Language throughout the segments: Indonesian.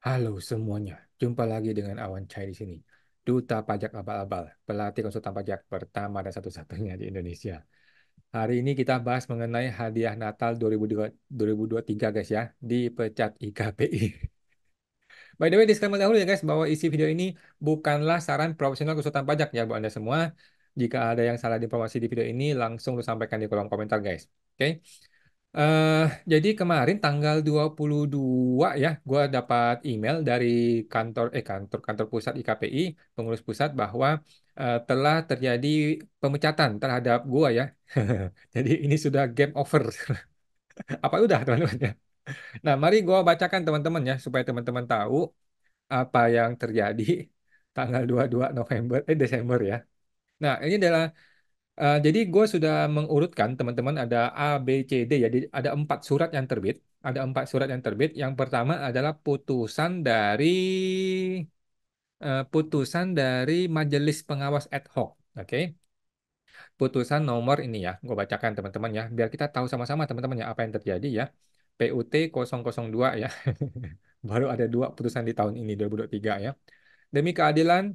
Halo semuanya, jumpa lagi dengan Awan Chai di sini. Duta Pajak Abal-Abal, pelatih konsultan pajak pertama dan satu-satunya di Indonesia. Hari ini kita bahas mengenai hadiah Natal 2023 guys ya, di Pecat IKPI. By the way, disclaimer dahulu ya guys, bahwa isi video ini bukanlah saran profesional konsultan pajak ya buat Anda semua. Jika ada yang salah informasi di video ini, langsung lu sampaikan di kolom komentar guys. Oke? Eh, jadi kemarin tanggal 22 ya, gue dapat email dari kantor pusat IKPI, pengurus pusat bahwa telah terjadi pemecatan terhadap gue ya. Jadi ini sudah game over. Apa udah teman-teman ya? Nah, mari gue bacakan teman-teman ya supaya teman-teman tahu apa yang terjadi tanggal 22 Desember ya. Nah, ini adalah jadi gue sudah mengurutkan teman-teman ada A, B, C, D ya. Jadi ada 4 surat yang terbit. Ada 4 surat yang terbit. Yang pertama adalah putusan dari Majelis Pengawas Ad Hoc. Oke, putusan nomor ini ya. Gue bacakan teman-teman ya. Biar kita tahu sama-sama teman-teman ya apa yang terjadi ya. PUT 002 ya. Baru ada 2 putusan di tahun ini 2023 ya. Demi keadilan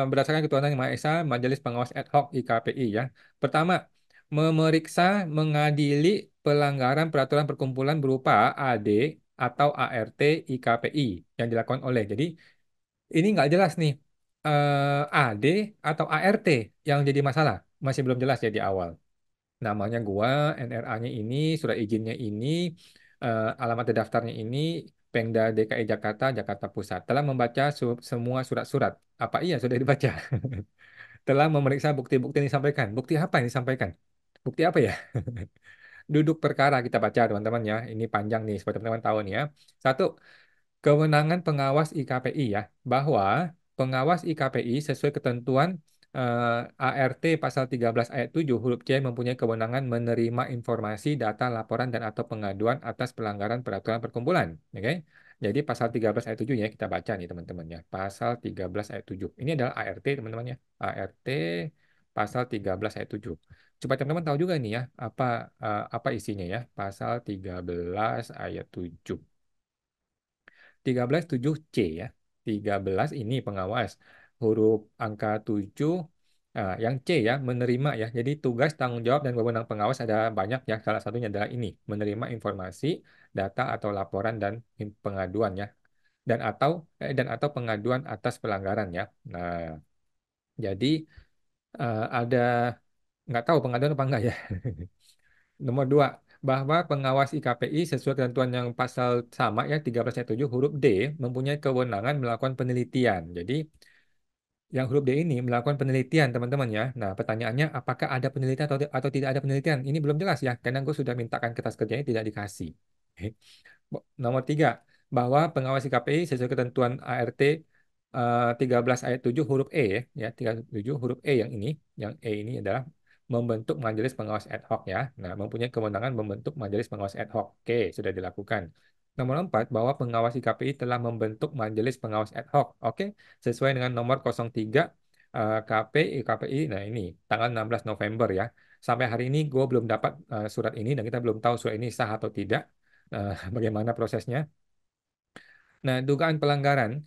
berdasarkan ketuhanan Yang Maha Esa, Majelis Pengawas Ad Hoc IKPI ya. Pertama, memeriksa, mengadili pelanggaran peraturan perkumpulan berupa AD atau ART IKPI yang dilakukan oleh. Jadi ini nggak jelas nih AD atau ART yang jadi masalah. Masih belum jelas ya di awal. Namanya gua, NRA-nya ini, surat izinnya ini, alamat terdaftarnya ini, Pemda DKI Jakarta, Jakarta Pusat. Telah membaca semua surat-surat. Apa iya sudah dibaca? Telah memeriksa bukti-bukti yang disampaikan. Bukti apa yang disampaikan? Bukti apa ya? Duduk perkara kita baca teman-teman ya. Ini panjang nih supaya teman-teman tahu nih ya. Satu, kewenangan pengawas IKPI ya, bahwa pengawas IKPI sesuai ketentuan ART pasal 13 ayat 7 huruf C mempunyai kewenangan menerima informasi, data, laporan dan atau pengaduan atas pelanggaran peraturan perkumpulan. Oke. Jadi pasal 13 ayat 7 ya kita baca nih teman-teman ya. Pasal 13 ayat 7. Ini adalah ART teman-teman ya. ART pasal 13 ayat 7. Supaya teman-teman tahu juga nih ya apa isinya ya. Pasal 13 ayat 7. 13.7C ya. 13 ini pengawas. Huruf angka 7 yang C ya, menerima ya. Jadi tugas, tanggung jawab, dan wewenang pengawas ada banyak ya. Salah satunya adalah ini, menerima informasi, data atau laporan dan pengaduan ya. Dan atau pengaduan atas pelanggaran ya. Nah, jadi ada nggak tahu pengaduan apa enggak ya. Nomor 2, bahwa pengawas IKPI sesuai ketentuan yang pasal sama ya 13 ayat 7 huruf D mempunyai kewenangan melakukan penelitian. Jadi yang huruf D ini melakukan penelitian teman-teman ya. Nah pertanyaannya apakah ada penelitian atau tidak ada penelitian? Ini belum jelas ya karena gue sudah mintakan kertas kerjanya tidak dikasih. Nomor 3, bahwa pengawas IKPI sesuai ketentuan ART 13 ayat 7 huruf E ya 37 huruf E yang E ini adalah membentuk majelis pengawas ad hoc ya. Nah, mempunyai kewenangan membentuk majelis pengawas ad hoc. Oke, sudah dilakukan. Nomor 4, bahwa pengawas IKPI telah membentuk majelis pengawas ad hoc. Oke, sesuai dengan nomor 03 KP IKPI. Nah, ini tanggal 16 November ya. Sampai hari ini gue belum dapat surat ini dan kita belum tahu surat ini sah atau tidak. Bagaimana prosesnya? Nah, dugaan pelanggaran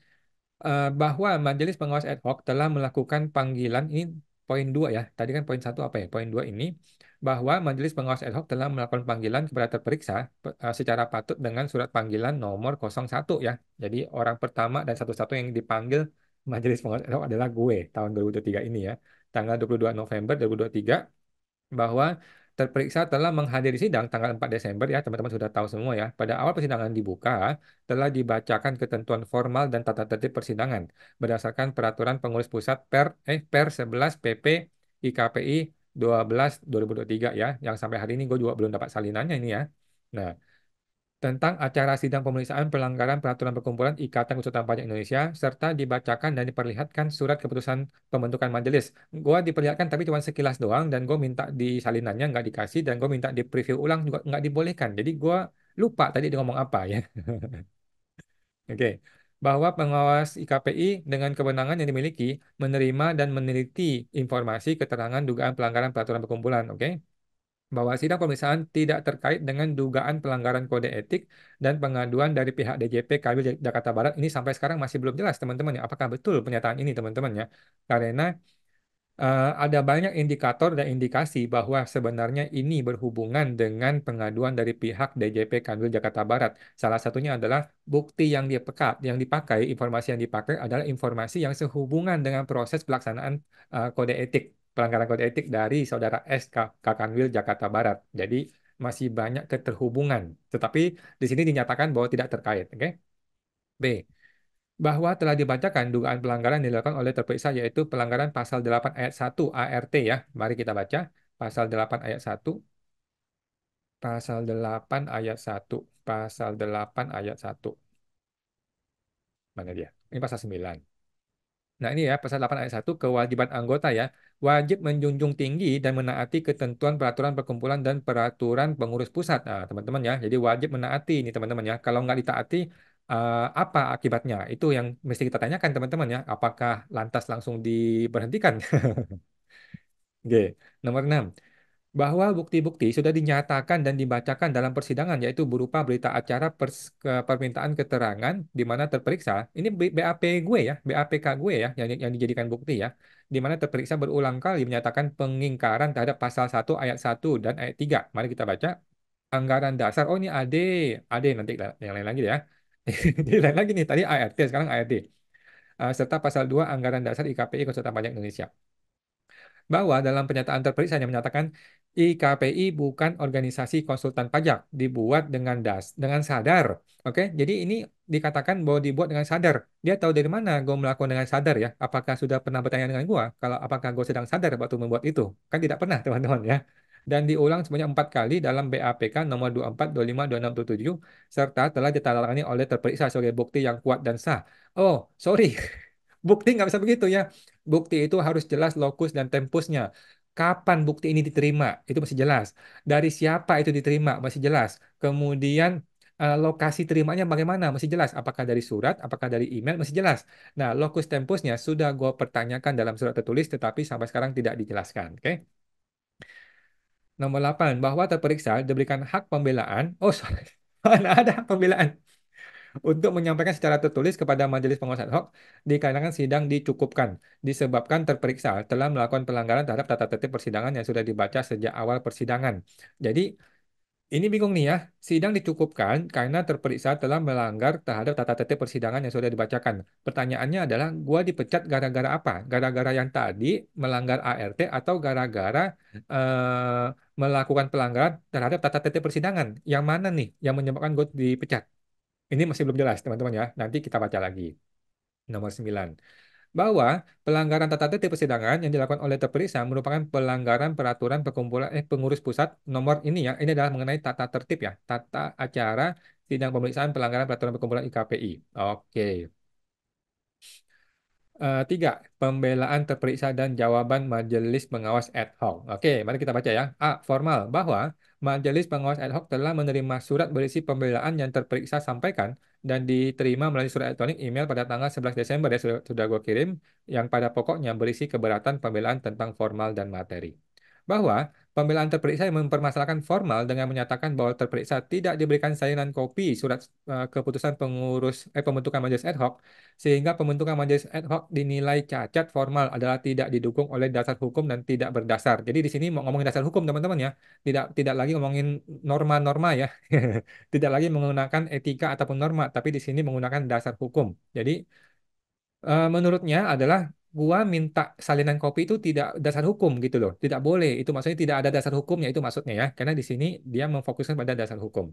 bahwa Majelis Pengawas Ad Hoc telah melakukan panggilan ini poin 2 ya. Tadi kan poin 1 apa ya? Poin 2 ini bahwa Majelis Pengawas Ad Hoc telah melakukan panggilan kepada terperiksa secara patut dengan surat panggilan nomor 01 ya. Jadi orang pertama dan satu-satu yang dipanggil Majelis Pengawas Ad Hoc adalah gue tahun 2023 ini ya. Tanggal 22 November 2023 bahwa terperiksa telah menghadiri sidang tanggal 4 Desember ya, teman-teman sudah tahu semua ya. Pada awal persidangan dibuka, telah dibacakan ketentuan formal dan tata tertib persidangan berdasarkan peraturan pengurus pusat per 11 PP IKPI 12 2023 ya, yang sampai hari ini gue juga belum dapat salinannya ini ya. Nah, tentang acara sidang pemeriksaan pelanggaran peraturan perkumpulan Ikatan Konsultan Pajak Indonesia serta dibacakan dan diperlihatkan surat keputusan pembentukan majelis. Gua diperlihatkan tapi cuma sekilas doang dan gue minta di salinannya nggak dikasih dan gue minta di preview ulang juga nggak dibolehkan. Jadi gue lupa tadi dia ngomong apa ya. Oke. Bahwa pengawas IKPI dengan kewenangan yang dimiliki menerima dan meneliti informasi keterangan dugaan pelanggaran peraturan perkumpulan. Oke. bahwa sidang pemeriksaan tidak terkait dengan dugaan pelanggaran kode etik dan pengaduan dari pihak DJP Kabil Jakarta Barat ini sampai sekarang masih belum jelas teman-teman ya. Apakah betul pernyataan ini teman-teman ya? Karena ada banyak indikator dan indikasi bahwa sebenarnya ini berhubungan dengan pengaduan dari pihak DJP Kanwil Jakarta Barat. Salah satunya adalah bukti yang dipakai, informasi yang dipakai adalah informasi yang sehubungan dengan proses pelaksanaan kode etik, pelanggaran kode etik dari saudara S Kanwil Jakarta Barat. Jadi masih banyak keterhubungan, tetapi di sini dinyatakan bahwa tidak terkait. Oke? B bahwa telah dibacakan dugaan pelanggaran yang dilakukan oleh terperiksa yaitu pelanggaran pasal 8 ayat 1 ART ya. Mari kita baca pasal 8 ayat 1, pasal 8 ayat 1, pasal 8 ayat 1. Mana dia? Ini pasal 9. Nah, ini ya, pasal 8 ayat 1, kewajiban anggota ya, wajib menjunjung tinggi dan menaati ketentuan peraturan perkumpulan dan peraturan pengurus pusat. Nah, teman-teman ya, jadi wajib menaati ini teman-teman ya. Kalau nggak ditaati, apa akibatnya? Itu yang mesti kita tanyakan teman-teman ya. Apakah lantas langsung diberhentikan? Oke, nomor 6 bahwa bukti-bukti sudah dinyatakan dan dibacakan dalam persidangan yaitu berupa berita acara permintaan keterangan di mana terperiksa ini BAP gue ya BAPK gue ya yang dijadikan bukti ya di mana terperiksa berulang kali menyatakan pengingkaran terhadap pasal 1 ayat 1 dan ayat 3. Mari kita baca anggaran dasar. Oh, ini AD nanti yang lain lagi ya. Jadi lain lagi nih tadi ART sekarang ARD. Serta pasal 2 anggaran dasar IKPI Konsultan Pajak Indonesia bahwa dalam pernyataan terperiksa yang menyatakan IKPI bukan organisasi konsultan pajak, dibuat dengan sadar. Oke, jadi ini dikatakan bahwa dibuat dengan sadar. Dia tahu dari mana gue melakukan dengan sadar ya? Apakah sudah pernah bertanya dengan gue? Kalau apakah gue sedang sadar waktu membuat itu? Kan tidak pernah teman-teman ya. Dan diulang sebanyak 4 kali dalam BAPK nomor 24, 25, 26, 27, serta telah ditandatangani oleh terperiksa sebagai bukti yang kuat dan sah. Oh, sorry. Bukti nggak bisa begitu ya. Bukti itu harus jelas lokus dan tempusnya. Kapan bukti ini diterima? Itu masih jelas. Dari siapa itu diterima? Masih jelas. Kemudian lokasi terimanya bagaimana? Masih jelas. Apakah dari surat? Apakah dari email? Masih jelas. Nah, lokus tempusnya sudah gue pertanyakan dalam surat tertulis, tetapi sampai sekarang tidak dijelaskan. Oke? Nomor 8, bahwa terperiksa diberikan hak pembelaan. Oh, sorry. Mana ada hak pembelaan? Untuk menyampaikan secara tertulis kepada majelis pengawas ad hoc dikarenakan sidang dicukupkan disebabkan terperiksa telah melakukan pelanggaran terhadap tata tertib persidangan yang sudah dibaca sejak awal persidangan. Jadi ini bingung nih ya, sidang dicukupkan karena terperiksa telah melanggar terhadap tata tertib persidangan yang sudah dibacakan. Pertanyaannya adalah, gua dipecat gara-gara apa? Gara-gara yang tadi melanggar ART atau gara-gara eh, melakukan pelanggaran terhadap tata tertib persidangan? Yang mana nih yang menyebabkan gue dipecat? Ini masih belum jelas, teman-teman ya. Nanti kita baca lagi. Nomor 9 bahwa pelanggaran tata tertib persidangan yang dilakukan oleh terperiksa merupakan pelanggaran peraturan perkumpulan pengurus pusat nomor ini ya. Ini adalah mengenai tata tertib ya, tata acara sidang pemeriksaan pelanggaran peraturan perkumpulan IKPI. Oke. 3. Pembelaan terperiksa dan jawaban Majelis Pengawas Ad hoc. Oke, mari kita baca ya. A. Formal bahwa Majelis Pengawas Ad hoc telah menerima surat berisi pembelaan yang terperiksa sampaikan dan diterima melalui surat elektronik email pada tanggal 11 Desember ya sudah gue kirim yang pada pokoknya berisi keberatan pembelaan tentang formal dan materi. Bahwa pembelaan terperiksa yang mempermasalahkan formal dengan menyatakan bahwa terperiksa tidak diberikan salinan kopi surat keputusan pembentukan majelis ad hoc sehingga pembentukan majelis ad hoc dinilai cacat formal adalah tidak didukung oleh dasar hukum dan tidak berdasar. Jadi di sini mau ngomongin dasar hukum teman-teman ya, tidak lagi ngomongin norma-norma ya, tidak lagi menggunakan etika ataupun norma, tapi di sini menggunakan dasar hukum. Jadi menurutnya adalah gua minta salinan kopi itu tidak dasar hukum gitu loh, tidak boleh. Itu maksudnya tidak ada dasar hukumnya itu maksudnya ya, karena di sini dia memfokuskan pada dasar hukum.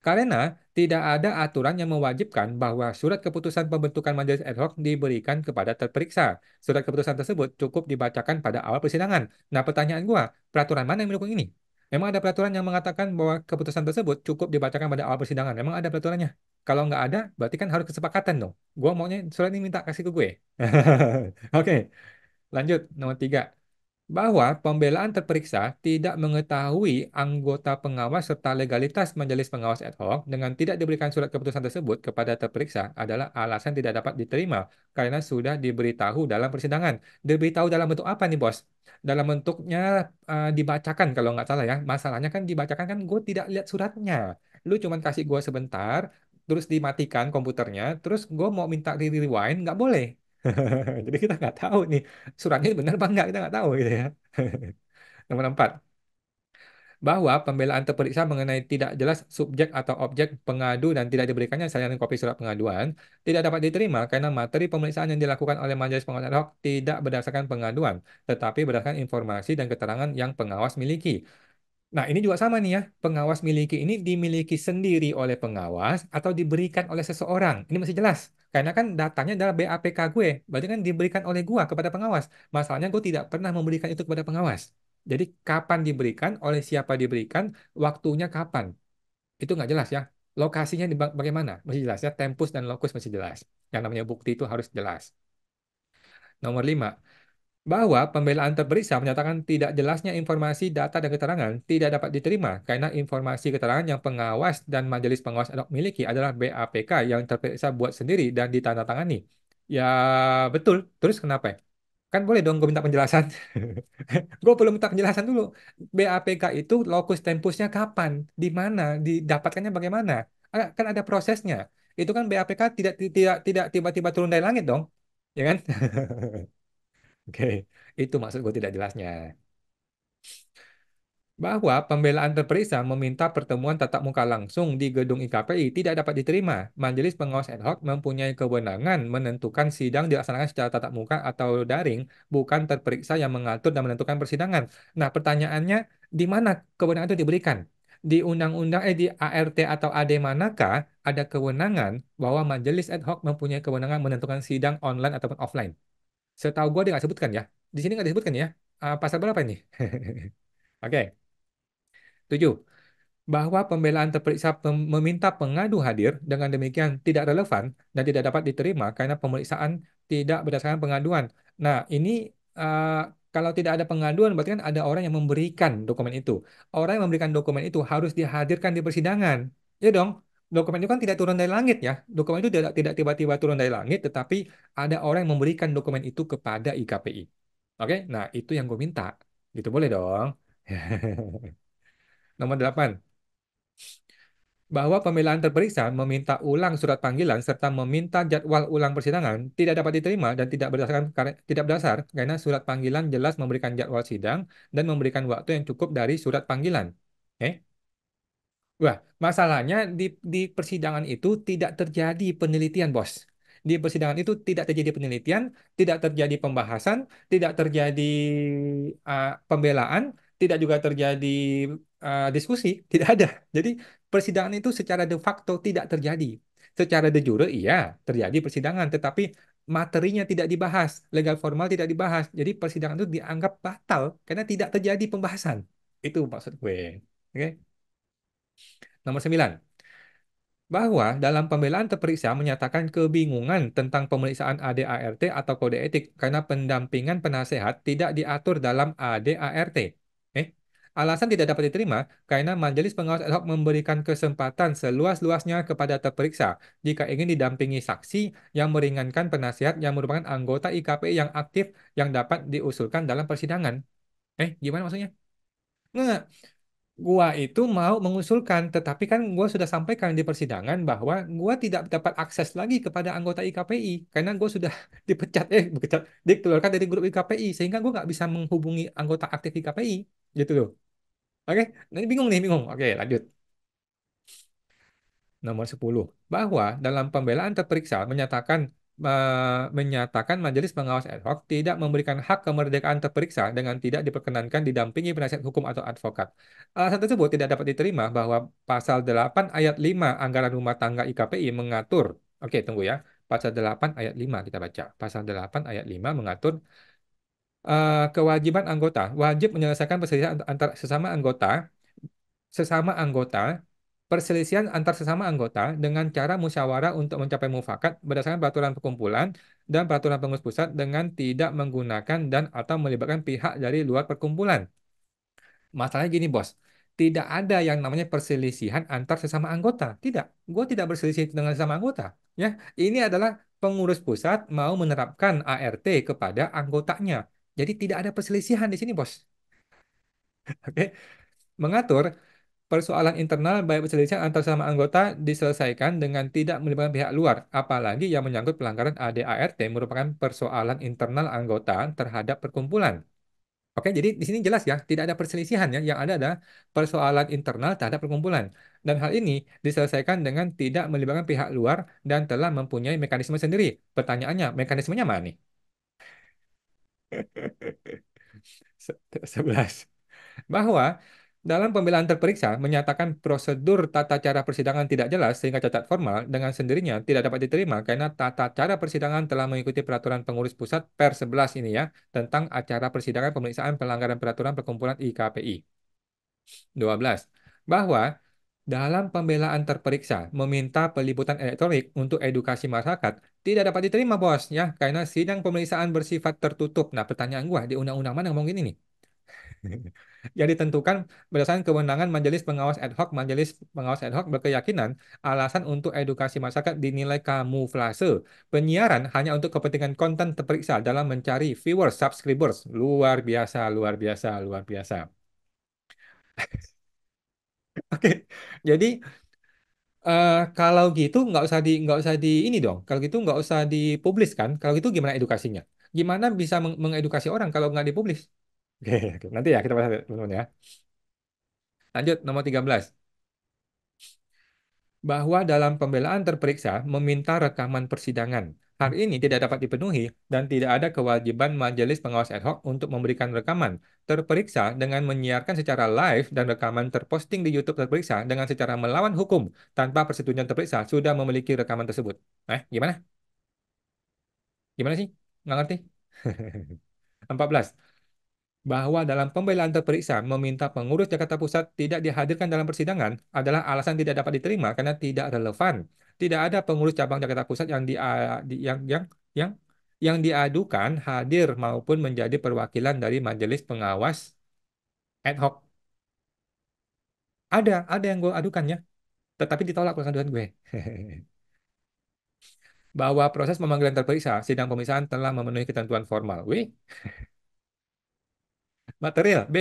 Karena tidak ada aturan yang mewajibkan bahwa surat keputusan pembentukan majelis ad hoc diberikan kepada terperiksa. Surat keputusan tersebut cukup dibacakan pada awal persidangan. Nah, pertanyaan gua, peraturan mana yang mendukung ini? Memang ada peraturan yang mengatakan bahwa keputusan tersebut cukup dibacakan pada awal persidangan. Memang ada peraturannya. Kalau nggak ada, berarti kan harus kesepakatan dong. Gua maunya surat ini minta kasih ke gue. Oke, lanjut. Nomor 3. bahwa pembelaan terperiksa tidak mengetahui anggota pengawas serta legalitas majelis pengawas ad hoc dengan tidak diberikan surat keputusan tersebut kepada terperiksa adalah alasan tidak dapat diterima karena sudah diberitahu dalam persidangan. Diberitahu dalam bentuk apa nih, Bos? Dalam bentuknya dibacakan kalau nggak salah ya. Masalahnya kan dibacakan kan gue tidak lihat suratnya. Lu cuman kasih gue sebentar, terus dimatikan komputernya, terus gue mau minta rewind, nggak boleh. Jadi kita nggak tahu nih suratnya benar apa enggak, kita nggak tahu gitu ya. Nomor 4, bahwa pembelaan terperiksa mengenai tidak jelas subjek atau objek pengadu dan tidak diberikannya salinan kopi surat pengaduan tidak dapat diterima karena materi pemeriksaan yang dilakukan oleh majelis pengawas ad hoc tidak berdasarkan pengaduan, tetapi berdasarkan informasi dan keterangan yang pengawas miliki. Nah, ini juga sama nih ya. Pengawas miliki ini dimiliki sendiri oleh pengawas atau diberikan oleh seseorang. Ini masih jelas. Karena kan datanya adalah BAPK gue. Berarti kan diberikan oleh gua kepada pengawas. Masalahnya gue tidak pernah memberikan itu kepada pengawas. Jadi kapan diberikan, oleh siapa diberikan, waktunya kapan. Itu nggak jelas ya. Lokasinya bagaimana? Masih jelas ya. Tempus dan lokus masih jelas. Yang namanya bukti itu harus jelas. Nomor 5, bahwa pembelaan terperiksa menyatakan tidak jelasnya informasi, data, dan keterangan tidak dapat diterima karena informasi keterangan yang pengawas dan majelis pengawas ad hoc miliki adalah BAPK yang terperiksa buat sendiri dan ditandatangani. Ya, betul. Terus kenapa? Kan boleh dong gue minta penjelasan. Gue perlu minta penjelasan dulu. BAPK itu lokus tempusnya kapan, di mana, didapatkannya bagaimana? Kan ada prosesnya. Itu kan BAPK tidak tiba-tiba turun dari langit dong, ya kan? Oke, itu maksud gue tidak jelasnya. Bahwa pembelaan terperiksa meminta pertemuan tatap muka langsung di gedung IKPI tidak dapat diterima. Majelis pengawas ad hoc mempunyai kewenangan menentukan sidang dilaksanakan secara tatap muka atau daring, bukan terperiksa yang mengatur dan menentukan persidangan. Nah, pertanyaannya, di mana kewenangan itu diberikan? Di ART atau AD manakah ada kewenangan bahwa majelis ad hoc mempunyai kewenangan menentukan sidang online ataupun offline? Setahu gue dia nggak sebutkan ya. Di sini nggak disebutkan ya. Pasal berapa ini? Oke. 7, bahwa pembelaan terperiksa meminta pengadu hadir dengan demikian tidak relevan dan tidak dapat diterima karena pemeriksaan tidak berdasarkan pengaduan. Nah, ini uh, kalau tidak ada pengaduan berarti kan ada orang yang memberikan dokumen itu. Orang yang memberikan dokumen itu harus dihadirkan di persidangan. Ya dong. Dokumen itu kan tidak turun dari langit ya. Dokumen itu tidak tiba-tiba turun dari langit, tetapi ada orang yang memberikan dokumen itu kepada IKPI. Oke, nah itu yang gue minta. Gitu boleh dong. Nomor 8, bahwa pembelaan terperiksa meminta ulang surat panggilan serta meminta jadwal ulang persidangan tidak dapat diterima dan tidak berdasar karena surat panggilan jelas memberikan jadwal sidang dan memberikan waktu yang cukup dari surat panggilan. Eh? Wah, masalahnya di persidangan itu tidak terjadi penelitian, Bos. Di persidangan itu tidak terjadi penelitian, tidak terjadi pembahasan, tidak terjadi pembelaan, tidak juga terjadi diskusi, tidak ada. Jadi persidangan itu secara de facto tidak terjadi. Secara de jure iya terjadi persidangan, tetapi materinya tidak dibahas, legal formal tidak dibahas. Jadi persidangan itu dianggap batal karena tidak terjadi pembahasan. Itu maksud gue. Oke. Nomor 9, bahwa dalam pembelaan terperiksa menyatakan kebingungan tentang pemeriksaan ADART atau kode etik karena pendampingan penasehat tidak diatur dalam ADART. Eh, Alasan tidak dapat diterima karena Majelis Pengawas Ad hoc memberikan kesempatan seluas-luasnya kepada terperiksa jika ingin didampingi saksi yang meringankan penasehat yang merupakan anggota IKPI yang aktif yang dapat diusulkan dalam persidangan. Gimana maksudnya? Nggak. Gua itu mau mengusulkan, tetapi kan gua sudah sampaikan di persidangan bahwa gua tidak dapat akses lagi kepada anggota IKPI karena gua sudah dipecat, dikeluarkan dari grup IKPI sehingga gua nggak bisa menghubungi anggota aktif IKPI, gitu loh. Oke, nah, ini bingung nih, bingung. Oke, lanjut. Nomor 10, bahwa dalam pembelaan terperiksa menyatakan Majelis Pengawas Ad hoc tidak memberikan hak kemerdekaan terperiksa dengan tidak diperkenankan didampingi penasihat hukum atau advokat. Alasan tersebut tidak dapat diterima bahwa pasal 8 ayat 5 Anggaran Rumah Tangga IKPI mengatur. Oke, tunggu ya. Pasal 8 ayat 5 kita baca. Pasal 8 ayat 5 mengatur kewajiban anggota wajib menyelesaikan perselisihan antara sesama anggota perselisihan antar sesama anggota dengan cara musyawarah untuk mencapai mufakat berdasarkan peraturan perkumpulan dan peraturan pengurus pusat dengan tidak menggunakan dan atau melibatkan pihak dari luar perkumpulan. Masalahnya gini, Bos. Tidak ada yang namanya perselisihan antar sesama anggota. Tidak. Gue tidak berselisih dengan sesama anggota. Ya, ini adalah pengurus pusat mau menerapkan ART kepada anggotanya. Jadi tidak ada perselisihan di sini, Bos. Oke. Mengatur persoalan internal baik perselisihan antar sesama anggota diselesaikan dengan tidak melibatkan pihak luar, apalagi yang menyangkut pelanggaran ADART merupakan persoalan internal anggota terhadap perkumpulan. Oke, jadi di sini jelas ya, tidak ada perselisihan ya, yang ada adalah persoalan internal terhadap perkumpulan. Dan hal ini diselesaikan dengan tidak melibatkan pihak luar dan telah mempunyai mekanisme sendiri. Pertanyaannya, mekanismenya mana nih? 11. Bahwa dalam pembelaan terperiksa menyatakan prosedur tata cara persidangan tidak jelas sehingga cacat formal dengan sendirinya tidak dapat diterima karena tata cara persidangan telah mengikuti peraturan pengurus pusat per 11 ini ya tentang acara persidangan pemeriksaan pelanggaran peraturan perkumpulan IKPI. 12. Bahwa dalam pembelaan terperiksa meminta peliputan elektronik untuk edukasi masyarakat tidak dapat diterima, Bos, ya, karena sidang pemeriksaan bersifat tertutup. Nah, pertanyaan gua di undang-undang mana ngomong gini nih? Yang ditentukan berdasarkan kewenangan Majelis Pengawas Ad hoc. Majelis Pengawas Ad hoc berkeyakinan alasan untuk edukasi masyarakat dinilai kamuflase. Penyiaran hanya untuk kepentingan konten terperiksa dalam mencari viewers, subscribers. Luar biasa, luar biasa, luar biasa. Oke, jadi kalau gitu nggak usah di ini dong. Kalau gitu nggak usah dipublis kan? Kalau gitu gimana edukasinya? Gimana bisa mengedukasi orang kalau nggak dipublis? Oke, oke. Nanti ya kita bahas teman-teman ya. Lanjut nomor 13. Bahwa dalam pembelaan terperiksa meminta rekaman persidangan. Hal ini tidak dapat dipenuhi dan tidak ada kewajiban Majelis Pengawas Ad hoc untuk memberikan rekaman terperiksa dengan menyiarkan secara live dan rekaman terposting di YouTube terperiksa dengan secara melawan hukum tanpa persetujuan terperiksa sudah memiliki rekaman tersebut. Gimana? Gimana sih? Nggak ngerti? 14. Bahwa dalam pembelaan terperiksa meminta pengurus Jakarta Pusat tidak dihadirkan dalam persidangan adalah alasan tidak dapat diterima karena tidak relevan. Tidak ada pengurus cabang Jakarta Pusat yang yang diadukan hadir maupun menjadi perwakilan dari Majelis Pengawas Ad hoc. Ada yang gue adukan ya, tetapi ditolak pengaduan gue. Bahwa proses pemanggilan terperiksa, sidang pemeriksaan telah memenuhi ketentuan formal. W. Material. B.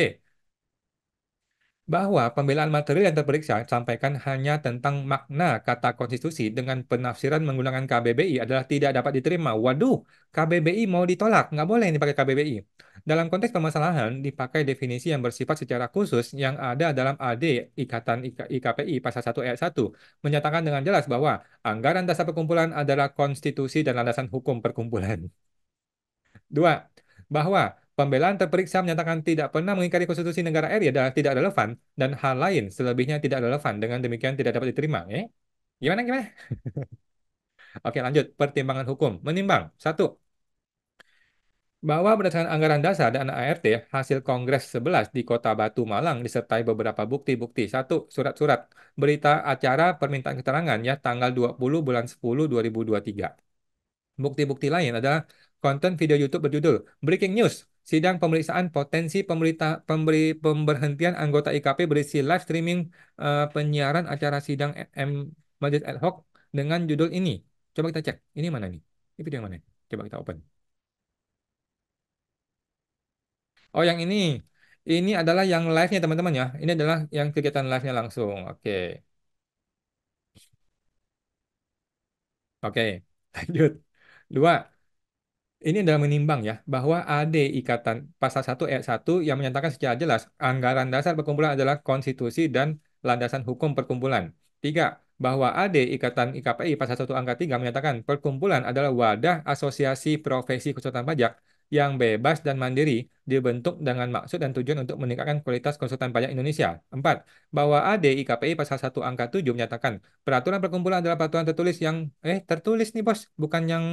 Bahwa pembelaan material yang terperiksa sampaikan hanya tentang makna kata konstitusi dengan penafsiran menggunakan KBBI adalah tidak dapat diterima. Waduh, KBBI mau ditolak, nggak boleh ini pakai KBBI. Dalam konteks permasalahan dipakai definisi yang bersifat secara khusus yang ada dalam AD Ikatan IKPI pasal 1 ayat 1 menyatakan dengan jelas bahwa anggaran dasar perkumpulan adalah konstitusi dan landasan hukum perkumpulan. Dua, bahwa pembelaan terperiksa menyatakan tidak pernah mengingkari konstitusi negara RI adalah tidak relevan dan hal lain selebihnya tidak relevan. Dengan demikian tidak dapat diterima. Gimana, gimana? Oke, lanjut. Pertimbangan hukum. Menimbang. Satu, bahwa berdasarkan anggaran dasar dan ART hasil Kongres 11 di Kota Batu Malang disertai beberapa bukti-bukti. Satu, surat-surat berita acara permintaan keterangan ya tanggal 20 bulan 10 2023. Bukti-bukti lain adalah konten video YouTube berjudul Breaking News, sidang pemeriksaan potensi pemberhentian anggota IKP berisi live streaming penyiaran acara sidang Majelis Ad hoc dengan judul ini. Coba kita cek, ini mana nih? Ini video yang mana? Coba kita open. Oh, yang ini. Ini adalah yang live-nya teman-teman ya. Ini adalah yang kegiatan live-nya langsung. Oke. Oke. Lanjut. Dua, ini adalah menimbang ya bahwa AD Ikatan Pasal 1 ayat 1 yang menyatakan secara jelas anggaran dasar perkumpulan adalah konstitusi dan landasan hukum perkumpulan. Tiga, bahwa AD Ikatan IKPI Pasal 1 angka 3 menyatakan perkumpulan adalah wadah asosiasi profesi konsultan pajak yang bebas dan mandiri dibentuk dengan maksud dan tujuan untuk meningkatkan kualitas konsultan pajak Indonesia. Empat, bahwa AD IKPI Pasal 1 angka 7 menyatakan peraturan perkumpulan adalah peraturan tertulis yang tertulis nih bos, bukan yang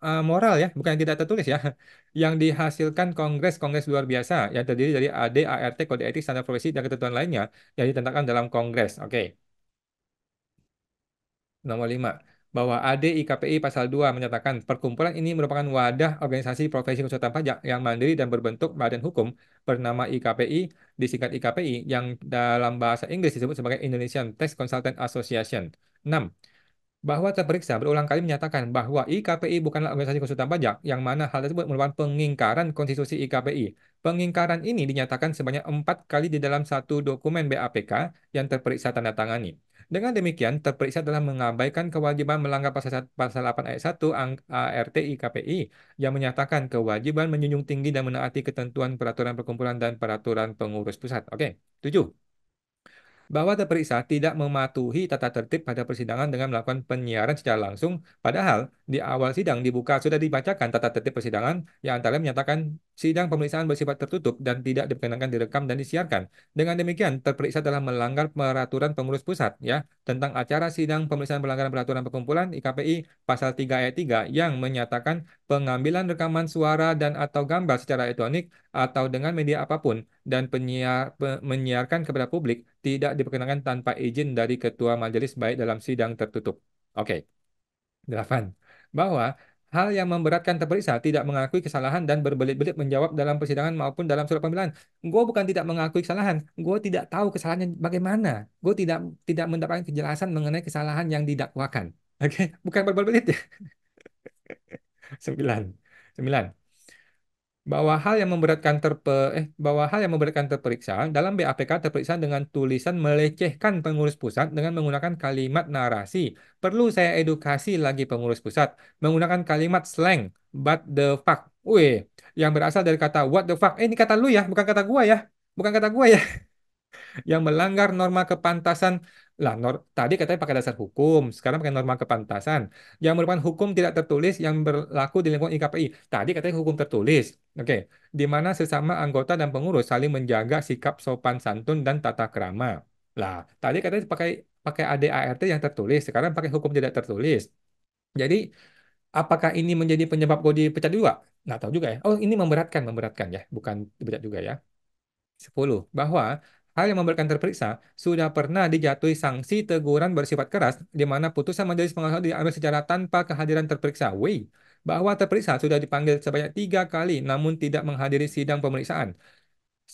moral ya, bukan yang tidak tertulis ya, yang dihasilkan kongres-kongres luar biasa yang terdiri dari AD, ART, kode etik, standar profesi dan ketentuan lainnya yang ditetapkan dalam kongres. Oke. Nomor 5, bahwa AD IKPI Pasal 2 menyatakan perkumpulan ini merupakan wadah organisasi profesi konsultan pajak yang mandiri dan berbentuk badan hukum bernama IKPI, disingkat IKPI, yang dalam bahasa Inggris disebut sebagai Indonesian Tax Consultant Association. 6, bahwa terperiksa berulang kali menyatakan bahwa IKPI bukanlah organisasi konsultan pajak, yang mana hal tersebut merupakan pengingkaran konstitusi IKPI. Pengingkaran ini dinyatakan sebanyak 4 kali di dalam satu dokumen BAPK yang terperiksa tanda tangani. Dengan demikian, terperiksa telah mengabaikan kewajiban melanggar pasal 8 ayat 1 ART IKPI yang menyatakan kewajiban menjunjung tinggi dan menaati ketentuan peraturan perkumpulan dan peraturan pengurus pusat. Oke, 7, bahwa terperiksa tidak mematuhi tata tertib pada persidangan dengan melakukan penyiaran secara langsung, padahal di awal sidang dibuka sudah dibacakan tata tertib persidangan yang antara lain menyatakan sidang pemeriksaan bersifat tertutup dan tidak diperkenankan direkam dan disiarkan. Dengan demikian, terperiksa telah melanggar peraturan pengurus pusat ya tentang acara sidang pemeriksaan pelanggaran peraturan perkumpulan IKPI pasal 3 ayat 3 yang menyatakan pengambilan rekaman suara dan atau gambar secara elektronik atau dengan media apapun dan menyiarkan kepada publik tidak diperkenankan tanpa izin dari ketua majelis baik dalam sidang tertutup. Oke, 8. Bahwa hal yang memberatkan terperiksa tidak mengakui kesalahan dan berbelit-belit menjawab dalam persidangan maupun dalam surat pembelaan. Gue bukan tidak mengakui kesalahan, gue tidak tahu kesalahannya bagaimana. Gue tidak tidak mendapatkan kejelasan mengenai kesalahan yang didakwakan. Oke, bukan berbelit-belit ya. 9. 9, bahwa hal yang memberatkan terperiksa dalam BAPK terperiksa dengan tulisan melecehkan pengurus pusat dengan menggunakan kalimat narasi. Perlu saya edukasi lagi pengurus pusat menggunakan kalimat slang but the fuck. Wih, yang berasal dari kata what the fuck. Ini kata lu ya, bukan kata gua ya. Bukan kata gua ya, yang melanggar norma kepantasan. Lah, tadi katanya pakai dasar hukum, sekarang pakai norma kepantasan. Yang merupakan hukum tidak tertulis yang berlaku di lingkungan IKPI. Tadi katanya hukum tertulis. Oke, di mana sesama anggota dan pengurus saling menjaga sikap sopan santun dan tata krama. Lah, tadi katanya pakai pakai ADART yang tertulis, sekarang pakai hukum tidak tertulis. Jadi, apakah ini menjadi penyebab gue dipecat juga? Nggak tahu juga ya. Oh, ini memberatkan, memberatkan ya, bukan dipecat juga ya. 10, bahwa hal yang memberatkan terperiksa sudah pernah dijatuhi sanksi teguran bersifat keras di mana putusan majelis pengawas diambil secara tanpa kehadiran terperiksa. Bahwa terperiksa sudah dipanggil sebanyak 3 kali namun tidak menghadiri sidang pemeriksaan.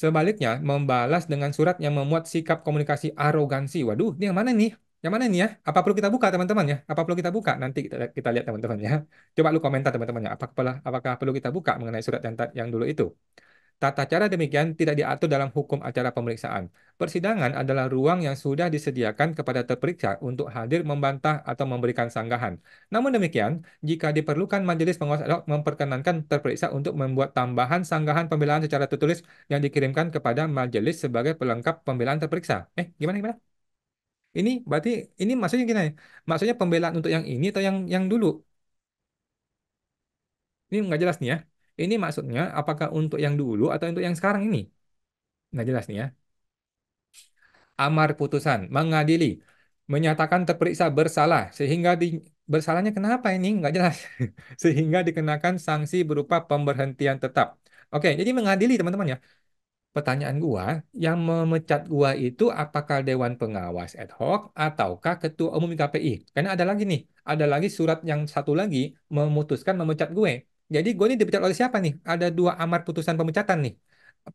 Sebaliknya, membalas dengan surat yang memuat sikap komunikasi arogansi. Waduh, ini yang mana nih? Yang mana nih ya? Apa perlu kita buka teman-teman ya? Apa perlu kita buka? Nanti kita lihat teman-teman ya. Coba lu komentar teman-teman ya. Apakah perlu kita buka mengenai surat yang dulu itu? Tata cara demikian tidak diatur dalam hukum acara pemeriksaan. Persidangan adalah ruang yang sudah disediakan kepada terperiksa untuk hadir membantah atau memberikan sanggahan. Namun demikian, jika diperlukan majelis pengawas ad hoc memperkenankan terperiksa untuk membuat tambahan sanggahan pembelaan secara tertulis yang dikirimkan kepada majelis sebagai pelengkap pembelaan terperiksa. Gimana gimana? Ini berarti ini maksudnya gini. Maksudnya pembelaan untuk yang ini atau yang dulu? Ini nggak jelas nih ya. Ini maksudnya apakah untuk yang dulu atau untuk yang sekarang ini? Nggak jelas nih ya. Amar putusan mengadili menyatakan terperiksa bersalah sehingga bersalahnya kenapa ini nggak jelas sehingga dikenakan sanksi berupa pemberhentian tetap. Oke, jadi mengadili teman-teman ya. Pertanyaan gua, yang memecat gua itu apakah Dewan Pengawas ad hoc ataukah Ketua Umum KPI? Karena ada lagi nih, ada lagi surat yang satu lagi memutuskan memecat gue. Jadi gue ini dipecat oleh siapa nih? Ada 2 amar putusan pemecatan nih.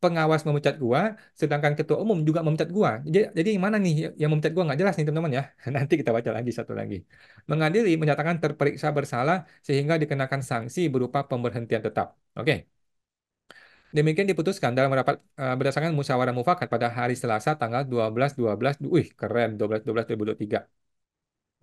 Pengawas memecat gua, sedangkan Ketua Umum juga memecat gua. Jadi yang mana nih yang memecat gua nggak jelas nih teman-teman ya. Nanti kita baca lagi satu lagi. Mengadili menyatakan terperiksa bersalah sehingga dikenakan sanksi berupa pemberhentian tetap. Oke. Demikian diputuskan dalam rapat berdasarkan musyawarah mufakat pada hari Selasa tanggal 12/12, wih keren, 12/12/2023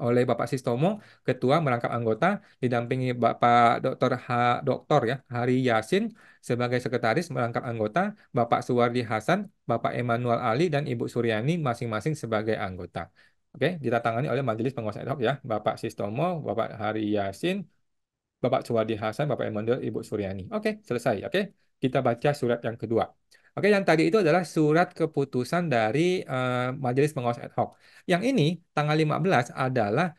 oleh Bapak Sistomo, Ketua merangkap anggota, didampingi Bapak Doktor ya Hari Yasin sebagai Sekretaris merangkap anggota, Bapak Suwardi Hasan, Bapak Emmanuel Ali dan Ibu Suryani masing-masing sebagai anggota. Oke, ditandatangani oleh Majelis Pengawas Ad Hoc ya, Bapak Sistomo, Bapak Hari Yasin, Bapak Suwardi Hasan, Bapak Emmanuel, Ibu Suryani. Oke, selesai. Oke, kita baca surat yang kedua. Oke, yang tadi itu adalah surat keputusan dari Majelis Pengawas Ad Hoc. Yang ini, tanggal 15 adalah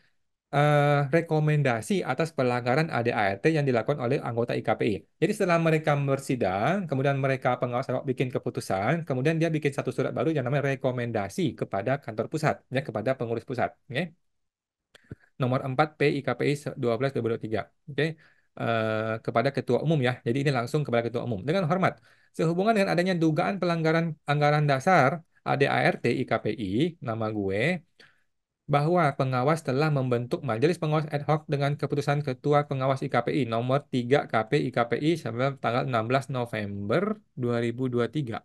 rekomendasi atas pelanggaran ADART yang dilakukan oleh anggota IKPI. Jadi setelah mereka bersidang, kemudian mereka pengawas ad hoc bikin keputusan, kemudian dia bikin satu surat baru yang namanya rekomendasi kepada kantor pusat, ya kepada pengurus pusat. Oke. nomor 4 PIKPI 12 2023. Oke. Kepada Ketua Umum ya. Jadi ini langsung kepada Ketua Umum. Dengan hormat, sehubungan dengan adanya dugaan pelanggaran anggaran dasar ADART IKPI, nama gue, bahwa pengawas telah membentuk Majelis Pengawas Ad hoc dengan keputusan Ketua Pengawas IKPI nomor 3 KP IKPI sampai tanggal 16 November 2023.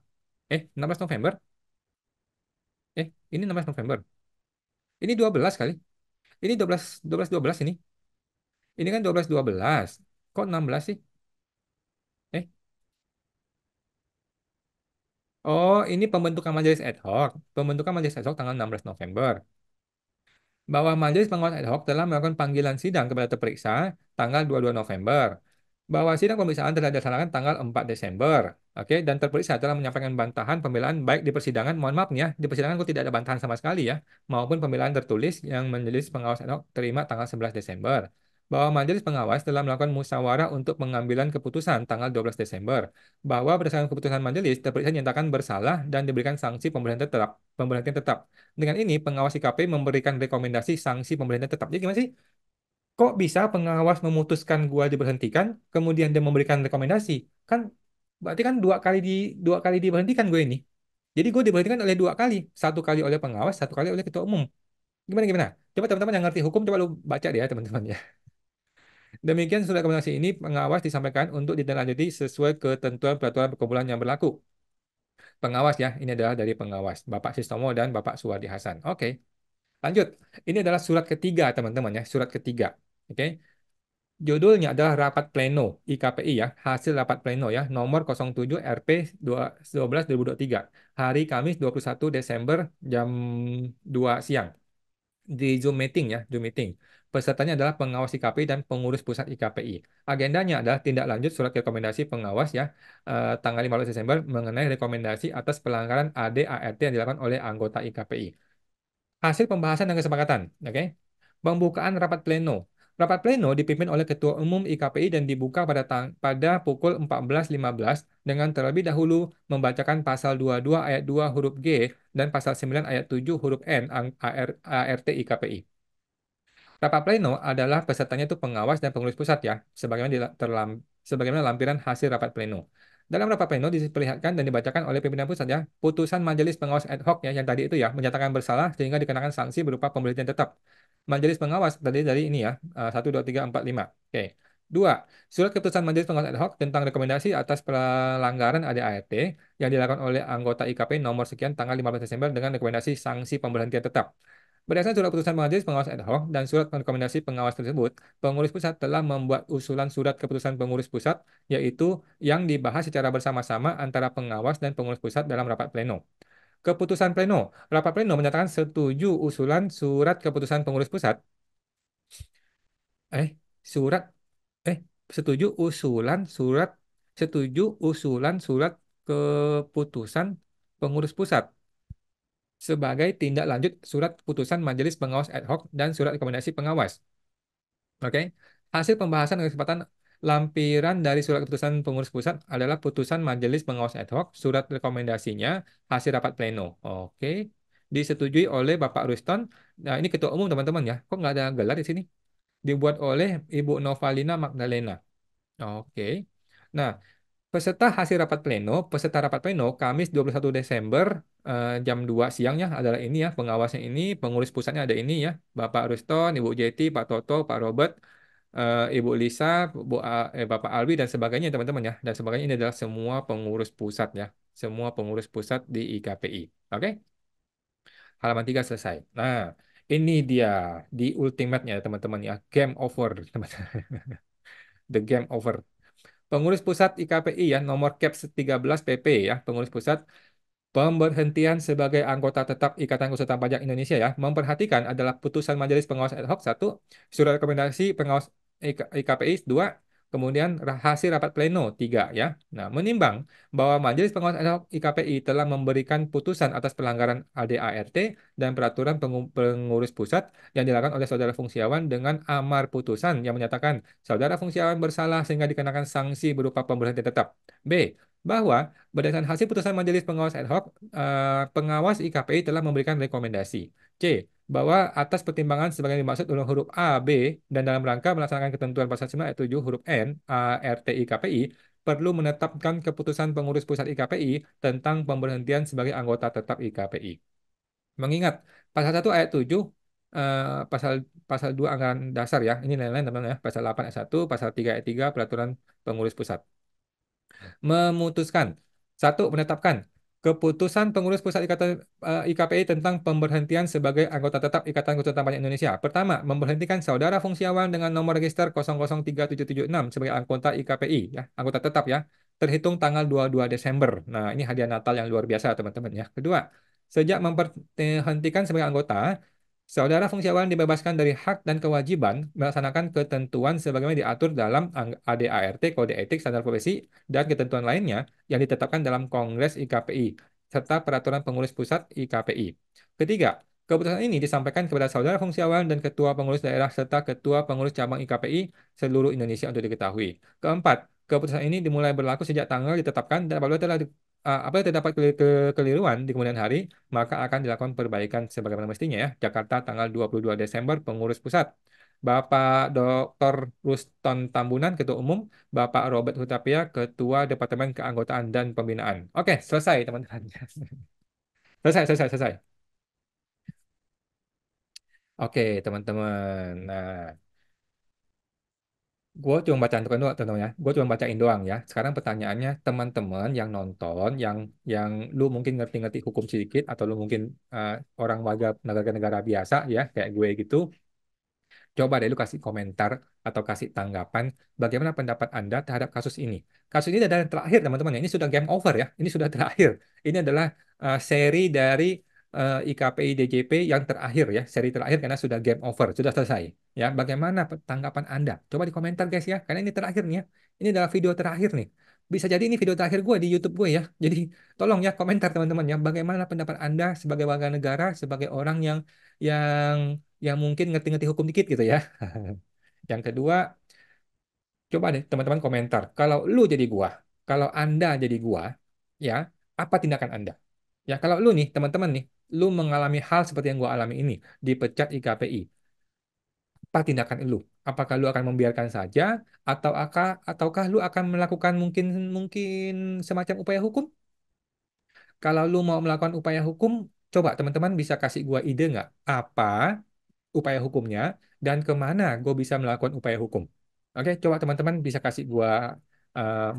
16 November? Ini 16 November. Ini 12 kali. Ini 12 ini. Ini kan 12 12. Kok 16 sih? Eh, oh, ini pembentukan majelis ad hoc. Pembentukan majelis ad hoc tanggal 16 November. Bahwa Majelis Pengawas Ad hoc telah melakukan panggilan sidang kepada terperiksa tanggal 22 November. Bahwa sidang pemeriksaan telah dilaksanakan tanggal 4 Desember. Oke, dan terperiksa telah menyampaikan bantahan pembelaan baik di persidangan, mohon maaf nih ya, di persidangan kok tidak ada bantahan sama sekali ya, maupun pembelaan tertulis yang Majelis Pengawas Ad hoc terima tanggal 11 Desember. Bahwa Majelis Pengawas telah melakukan musyawarah untuk pengambilan keputusan tanggal 12 Desember. Bahwa berdasarkan keputusan majelis, terperiksa dinyatakan bersalah dan diberikan sanksi pemberhentian tetap. Dengan ini, pengawas IKP memberikan rekomendasi sanksi pemberhentian tetap. Jadi gimana sih? Kok bisa pengawas memutuskan gua diberhentikan, kemudian dia memberikan rekomendasi? Kan berarti kan dua kali diberhentikan gue ini. Jadi gue diberhentikan oleh dua kali, satu kali oleh pengawas, satu kali oleh ketua umum. Gimana gimana? Coba teman-teman yang ngerti hukum, coba lu baca deh ya teman-teman ya. Demikian surat rekomendasi ini pengawas disampaikan untuk ditindaklanjuti sesuai ketentuan peraturan perkumpulan yang berlaku. Pengawas ya, ini adalah dari pengawas, Bapak Sistomo dan Bapak Suwadi Hasan. Oke. Lanjut, ini adalah surat ketiga teman-teman ya, surat ketiga. Oke, judulnya adalah rapat pleno IKPI ya, hasil rapat pleno ya, nomor 07 RP 12 2023, hari Kamis 21 Desember jam 2 siang di Zoom meeting ya, Zoom meeting. Pesertanya adalah pengawas IKPI dan pengurus pusat IKPI. Agendanya adalah tindak lanjut surat rekomendasi pengawas ya, tanggal 15 Desember mengenai rekomendasi atas pelanggaran AD/ART yang dilakukan oleh anggota IKPI. Hasil pembahasan dan kesepakatan. Oke. Pembukaan rapat pleno. Rapat pleno dipimpin oleh Ketua Umum IKPI dan dibuka pada pukul 14.15 dengan terlebih dahulu membacakan pasal 22 ayat 2 huruf G dan pasal 9 ayat 7 huruf N ART IKPI. Rapat pleno adalah pesertanya itu pengawas dan pengurus pusat ya, sebagaimana lampiran hasil rapat pleno. Dalam rapat pleno diperlihatkan dan dibacakan oleh pimpinan pusat ya, putusan Majelis Pengawas Ad hoc ya, yang tadi itu ya, menyatakan bersalah sehingga dikenakan sanksi berupa pemberhentian tetap. Majelis Pengawas tadi dari ini ya, 1, 2, 3, 4, 5. Oke. Dua, surat keputusan Majelis Pengawas Ad hoc tentang rekomendasi atas pelanggaran ADART yang dilakukan oleh anggota IKP nomor sekian tanggal 15 Desember dengan rekomendasi sanksi pemberhentian tetap. Berdasarkan surat keputusan Majelis Pengawas Ad hoc dan surat rekomendasi pengawas tersebut, pengurus pusat telah membuat usulan surat keputusan pengurus pusat, yaitu yang dibahas secara bersama-sama antara pengawas dan pengurus pusat dalam rapat pleno. Keputusan pleno. Rapat pleno menyatakan setuju usulan surat keputusan pengurus pusat. Eh, surat, eh, setuju usulan surat, setuju usulan surat keputusan pengurus pusat sebagai tindak lanjut surat putusan Majelis Pengawas Ad hoc dan surat rekomendasi pengawas. Oke. Hasil pembahasan dan kesempatan lampiran dari surat keputusan pengurus pusat adalah putusan Majelis Pengawas Ad hoc, surat rekomendasinya, hasil rapat pleno. Oke. Disetujui oleh Bapak Ruston. Nah, ini ketua umum teman-teman ya. Kok nggak ada gelar di sini? Dibuat oleh Ibu Novalina Magdalena. Oke. Nah, peserta rapat pleno Kamis 21 Desember jam 2 siangnya adalah ini ya, pengawasnya ini, pengurus pusatnya ada ini ya, Bapak Ruston, Ibu Jeti, Pak Toto, Pak Robert, Ibu Lisa, Bapak Alwi dan sebagainya teman-teman ya. Dan sebagainya ini adalah semua pengurus pusat ya, semua pengurus pusat di IKPI. Oke, halaman 3 selesai. Nah, ini dia di ultimate-nya teman-teman ya, game over teman-teman. The game over. Pengurus pusat IKPI ya, nomor Caps 13 PP ya, pengurus pusat. Pemberhentian sebagai anggota tetap Ikatan Konsultan Pajak Indonesia ya, memperhatikan adalah putusan Majelis Pengawas Ad hoc 1, surat rekomendasi pengawas IKPI 2, kemudian hasil rapat pleno 3 ya. Nah, menimbang bahwa Majelis Pengawas Ad hoc IKPI telah memberikan putusan atas pelanggaran ADART dan peraturan pengurus pusat yang dilakukan oleh Saudara Fungsiawan dengan amar putusan yang menyatakan Saudara Fungsiawan bersalah sehingga dikenakan sanksi berupa pemberhentian tetap. B. Bahwa berdasarkan hasil putusan Majelis Pengawas Ad hoc, pengawas IKPI telah memberikan rekomendasi. C. bahwa atas pertimbangan sebagai dimaksud dalam huruf A, B, dan dalam rangka melaksanakan ketentuan pasal 9 ayat 7 huruf N, A, RTI KPI, perlu menetapkan keputusan pengurus pusat IKPI tentang pemberhentian sebagai anggota tetap IKPI. Mengingat pasal 1 ayat 7, pasal pasal 2 anggaran dasar ya, ini lain-lain teman-teman ya, pasal 8 ayat 1, pasal 3 ayat 3 peraturan pengurus pusat memutuskan. Satu, menetapkan keputusan pengurus pusat IKPI tentang pemberhentian sebagai anggota tetap Ikatan Konsultan Pajak Indonesia. Pertama, memberhentikan saudara Fungsiawan dengan nomor register 003776 sebagai anggota IKPI, ya, anggota tetap ya, terhitung tanggal 22 Desember. Nah, ini hadiah Natal yang luar biasa, teman-teman ya. Kedua, sejak memberhentikan sebagai anggota, saudara Fungsiawan dibebaskan dari hak dan kewajiban melaksanakan ketentuan sebagaimana diatur dalam ADART, Kode Etik, Standar Profesi, dan ketentuan lainnya yang ditetapkan dalam Kongres IKPI, serta Peraturan Pengurus Pusat IKPI. Ketiga, keputusan ini disampaikan kepada saudara Fungsiawan dan Ketua Pengurus Daerah serta Ketua Pengurus Cabang IKPI seluruh Indonesia untuk diketahui. Keempat, keputusan ini dimulai berlaku sejak tanggal ditetapkan dan apabila apabila terdapat kekeliruan di kemudian hari, maka akan dilakukan perbaikan sebagaimana mestinya ya. Jakarta tanggal 22 Desember, Pengurus Pusat. Bapak Dr. Ruston Tambunan, Ketua Umum. Bapak Robert Hutapea, Ketua Departemen Keanggotaan dan Pembinaan. Oke, selesai teman-teman. Selesai, selesai, selesai. Oke, teman-teman. Nah, gue cuma bacain doang, teman-teman ya. Gue cuma bacain doang ya. Sekarang pertanyaannya, teman-teman yang nonton, yang lu mungkin ngerti-ngerti hukum sedikit, atau lu mungkin orang warga negara-negara biasa ya, kayak gue gitu. Coba deh lu kasih komentar atau kasih tanggapan bagaimana pendapat Anda terhadap kasus ini. Kasus ini adalah yang terakhir teman-teman ya. Ini sudah game over ya. Ini sudah terakhir. Ini adalah seri dari IKPI DJP yang terakhir ya. Seri terakhir karena sudah game over, sudah selesai. Ya, bagaimana tanggapan Anda? Coba di komentar guys ya. Karena ini terakhir nih ya. Ini adalah video terakhir nih. Bisa jadi ini video terakhir gue di YouTube gue ya. Jadi tolong ya komentar teman-teman ya. Bagaimana pendapat Anda sebagai warga negara, sebagai orang yang yang mungkin ngerti-ngerti hukum dikit gitu ya. Yang kedua, coba deh teman-teman komentar. Kalau lu jadi gua, kalau Anda jadi gua, ya, apa tindakan Anda? Ya, kalau lu nih, teman-teman nih, lu mengalami hal seperti yang gua alami ini, dipecat IKPI. Apa tindakan lu? Apakah lu akan membiarkan saja ataukah lu akan melakukan mungkin mungkin semacam upaya hukum? Kalau lu mau melakukan upaya hukum, coba teman-teman bisa kasih gua ide nggak? Apa upaya hukumnya dan kemana gue bisa melakukan upaya hukum. Oke, coba teman-teman bisa kasih gue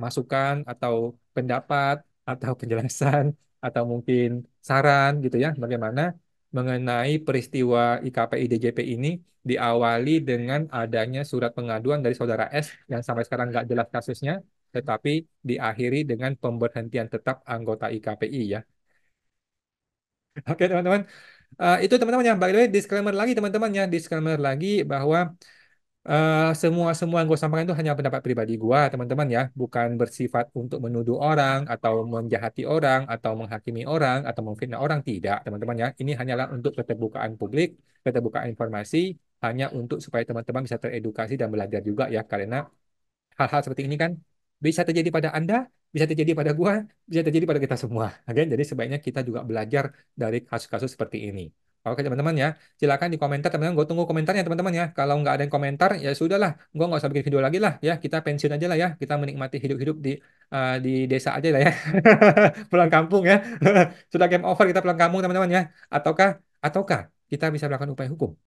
masukan atau pendapat atau penjelasan atau mungkin saran gitu ya, bagaimana mengenai peristiwa IKPI DJP ini diawali dengan adanya surat pengaduan dari saudara S yang sampai sekarang nggak jelas kasusnya, tetapi diakhiri dengan pemberhentian tetap anggota IKPI ya. Oke teman-teman. Itu teman-teman ya, by the way, disclaimer lagi teman-teman ya, disclaimer lagi bahwa semua yang gue sampaikan itu hanya pendapat pribadi gue, teman-teman ya, bukan bersifat untuk menuduh orang atau menjahati orang atau menghakimi orang atau memfitnah orang, tidak, teman-teman ya. Ini hanyalah untuk keterbukaan publik, keterbukaan informasi, hanya untuk supaya teman-teman bisa teredukasi dan belajar juga ya, karena hal-hal seperti ini kan bisa terjadi pada Anda, bisa terjadi pada gua, bisa terjadi pada kita semua. Oke, jadi sebaiknya kita juga belajar dari kasus-kasus seperti ini. Oke teman-teman ya, silakan di komentar teman-teman. Gue tunggu komentarnya teman-teman ya. Kalau nggak ada yang komentar ya sudahlah, gue nggak usah bikin video lagi lah ya. Kita pensiun aja lah ya. Kita menikmati hidup-hidup di desa aja lah ya. Pulang kampung ya. Sudah game over kita pulang kampung teman-teman ya. Ataukah ataukah kita bisa melakukan upaya hukum?